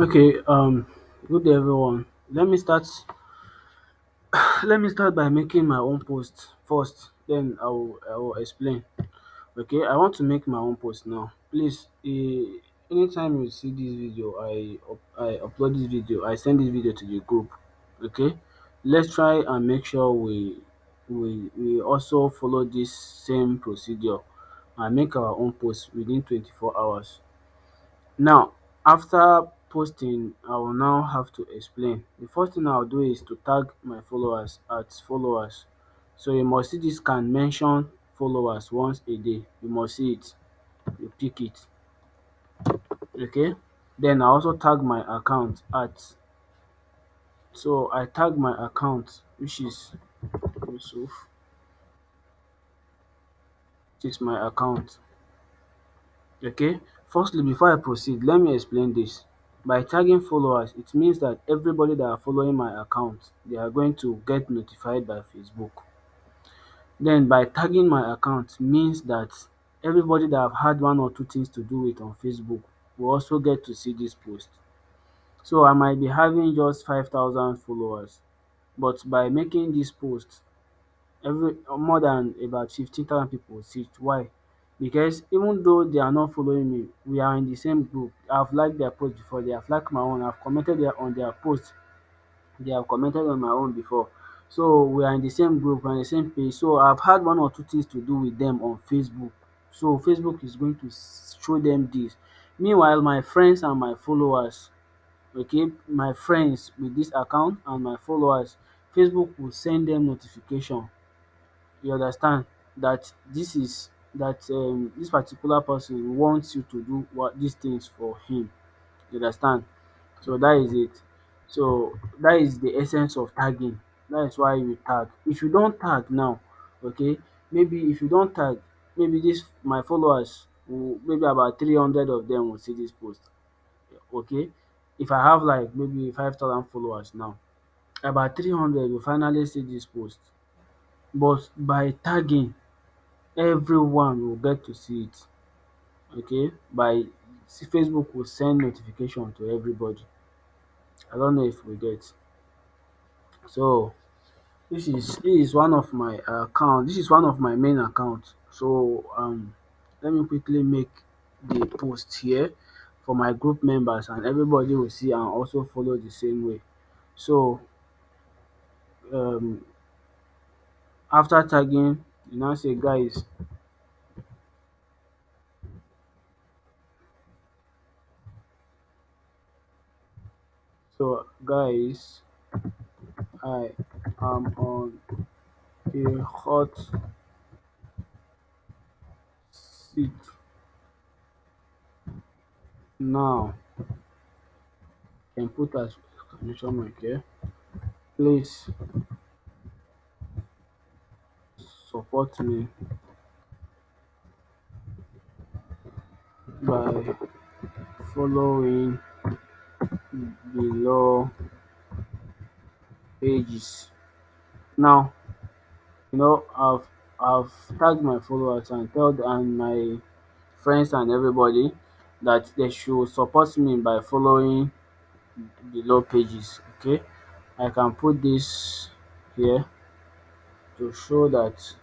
Okay, good day everyone. Let me start by making my own post first, then I will explain. Okay, I want to make my own post now. Please, anytime you see this video, I upload this video, I send this video to the group. Okay, let's try and make sure we also follow this same procedure and make our own post within 24 hours. Now, after posting, I will now have to explain. The first thing I'll do is to tag my followers at followers. So you must see this can mention followers once a day. You must see it. You pick it. Okay. Then I also tag my account at. So I tag my account, which is Yusuf. This is my account. Okay. Firstly, before I proceed, let me explain this. By tagging followers, it means that everybody that are following my account, they are going to get notified by Facebook. Then by tagging my account means that everybody that have had one or two things to do with on Facebook will also get to see this post. So I might be having just 5,000 followers, but by making this post, every more than about 15,000 people will see it. Why? Because even though they are not following me, we are in the same group. I've liked their post before, they have liked my own, I've commented on their post, they have commented on my own before. So we are in the same group, we're on the same page. So I've had one or two things to do with them on Facebook. So Facebook is going to show them this. Meanwhile, my friends and my followers, okay, my friends with this account and my followers, Facebook will send them notification. You understand that this particular person wants you to do what these things for him. You understand? So that is it. So that is the essence of tagging. That is why you tag. If you don't tag now, okay, maybe if you don't tag, maybe this my followers will, maybe about 300 of them will see this post. Okay. If I have like maybe 5,000 followers now, about 300 will finally see this post. But by tagging, everyone will get to see it. Okay. Facebook will send notification to everybody. I don't know if we get. So this is one of my account. This is one of my main accounts. So let me quickly make the post here for my group members, and everybody will see and also follow the same way. So um after tagging, you now say guys, so guys, I am on a hot seat now. Can put as exclamation mark here. Please support me by following below pages. Now, I've tagged my followers and and my friends and everybody that they should support me by following below pages. Okay, I can put this here to show that.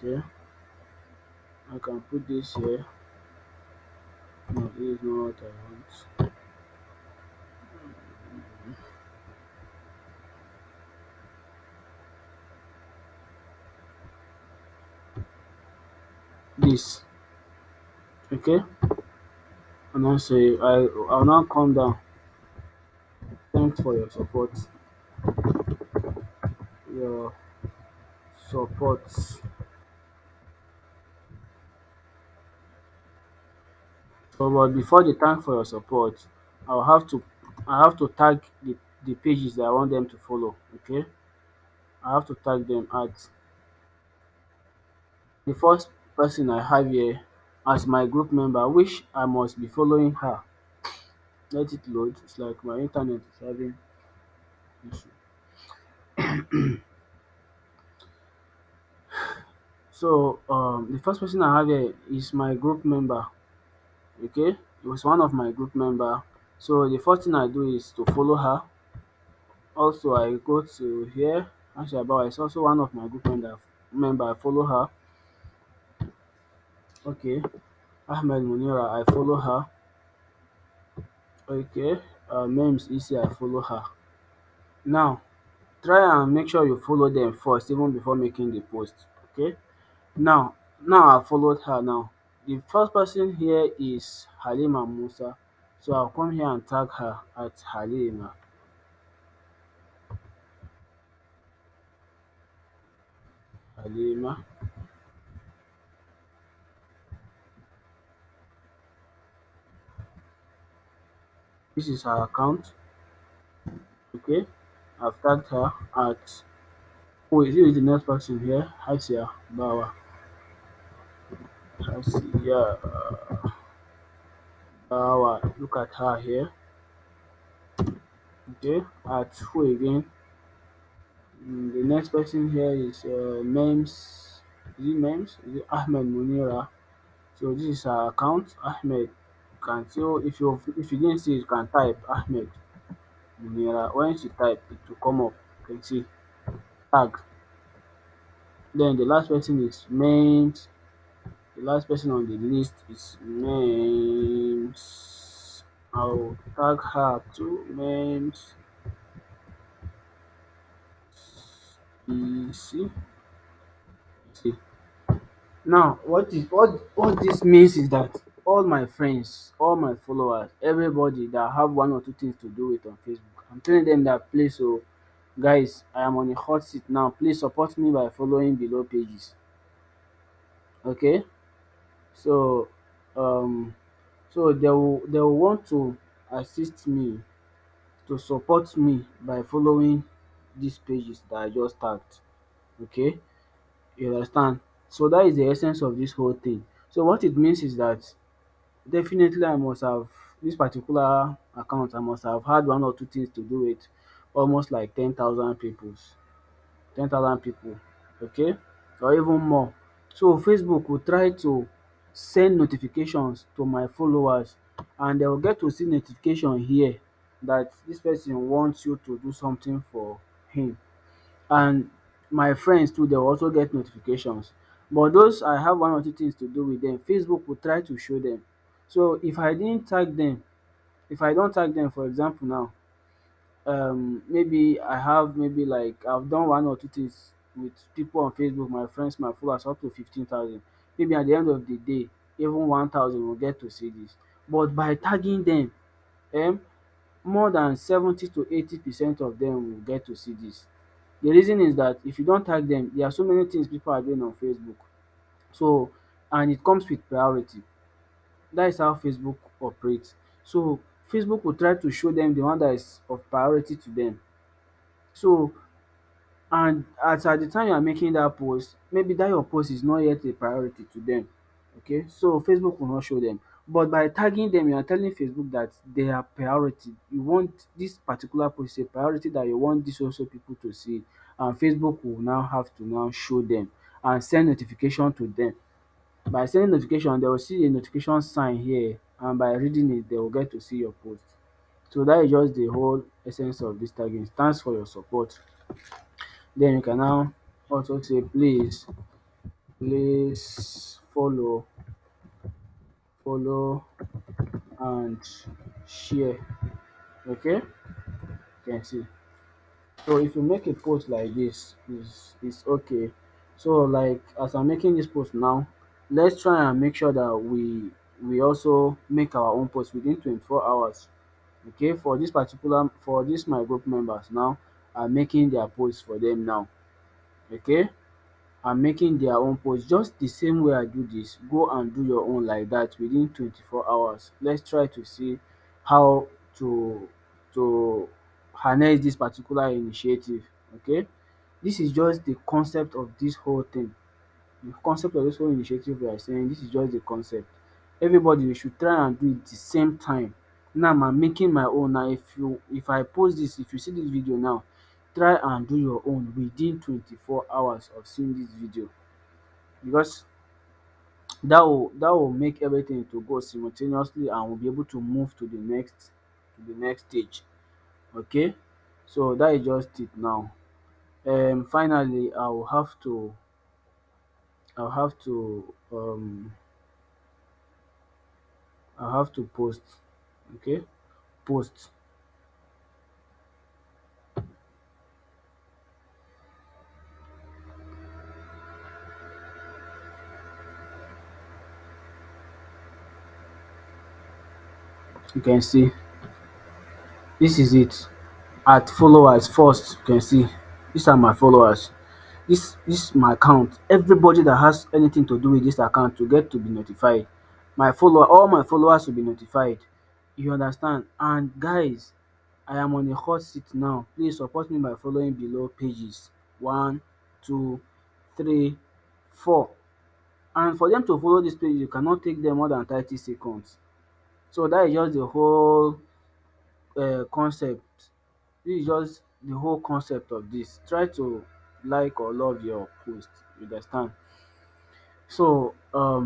Okay, I can put this here. No, this is not what I want. This. Okay, and now say I'll now come down. Thanks for your support. Your support. So, but before they thank for your support, I'll have to I have to tag the pages that I want them to follow. Okay, I have to tag them at the first person I have here as my group member, which I must be following her. Let it load. It's like my internet is having issue. So the first person I have here is my group member. Okay, it was one of my group member. So the first thing I do is to follow her. Also, I go to here. Actually, about it's also one of my group member. I follow her. Okay, Ahmed Munira. I follow her. Okay, Mems Isi. I follow her. Now, try and make sure you follow them first, even before making the post. Okay. Now I followed her. Now, the first person here is Halima Musa. So I'll come here and tag her at Halima. This is her account. Okay, I've tagged her at. Oh, is the next person here? Hasia Bawa. Hasia Bawa. Look at her here. Okay, at who again? The next person here is Mems. Is it Mems? Is it Ahmed Munira? So this is her account, Ahmed. You can see, if you didn't see, you can type Ahmed Munira. Once you type, it will come up. You can see tag. Then the last person is Mems. The last person on the list is Mems. I'll tag her too. Mems. See, see. Now, what this means is that all my friends, all my followers, everybody that have one or two things to do with on Facebook, I'm telling them that please, so guys, I am on a hot seat now. Please support me by following below pages. Okay, so um, so they will want to assist me to support me by following these pages that I just tagged. Okay, you understand? So that is the essence of this whole thing. So what it means is that definitely I must have this particular account. I must have had one or two things to do with almost like 10,000 people, okay, or even more. So Facebook will try to send notifications to my followers, and they will get to see notification here that this person wants you to do something for him. And my friends too, they will also get notifications. But those I have one or two things to do with them, Facebook will try to show them. So if I don't tag them, for example now, maybe I have, maybe like I've done one or two things with people on Facebook, my friends, my followers, up to 15,000. Maybe at the end of the day, even 1,000 will get to see this. But by tagging them, um more than 70 to 80% of them will get to see this. The reason is that if you don't tag them, there are so many things people are doing on Facebook. So, and it comes with priority. That is how Facebook operates. So Facebook will try to show them the one that is of priority to them. So, and at the time you are making that post, maybe that your post is not yet a priority to them. Okay, so Facebook will not show them. But by tagging them, you are telling Facebook that they are priority. You want this particular post a priority, that you want these also people to see, and Facebook will now have to now show them and send notification to them. By sending notification, they will see a notification sign here, and by reading it, they will get to see your post. So that is just the whole essence of this tagging. Thanks for your support. Then you can now also say please follow and share. Okay, you can see. So if you make a post like this, is okay. So like as I'm making this post now, let's try and make sure that we also make our own post within 24 hours. Okay, for this my group members now, I'm making their post for them now. Okay, are making their own post just the same way I do this. Go and do your own like that within 24 hours. Let's try to see how to to harness this particular initiative. Okay, this is just the concept of this whole thing. The concept of this whole initiative we are saying, this is just the concept. Everybody, we should try and do it the same time. Now I'm making my own. Now if I post this, if you see this video now, try and do your own within 24 hours of seeing this video. because that will make everything to go simultaneously, and we'll be able to move to the next stage. Okay, so that is just it now. Finally, I'll have to post. Okay, post. You can see this is it. At followers first, you can see these are my followers. This is my account. Everybody that has anything to do with this account to get to be notified. All my followers will be notified. You understand? And guys, I am on a hot seat now. Please support me by following below pages. One, two, three, four. And for them to follow this page, you cannot take them more than 30 seconds. So that is just the whole concept. This is just the whole concept of this. Try to like or love your post. You understand? So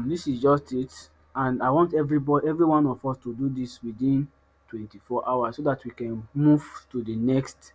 this is just it, and I want every one of us to do this within 24 hours so that we can move to the next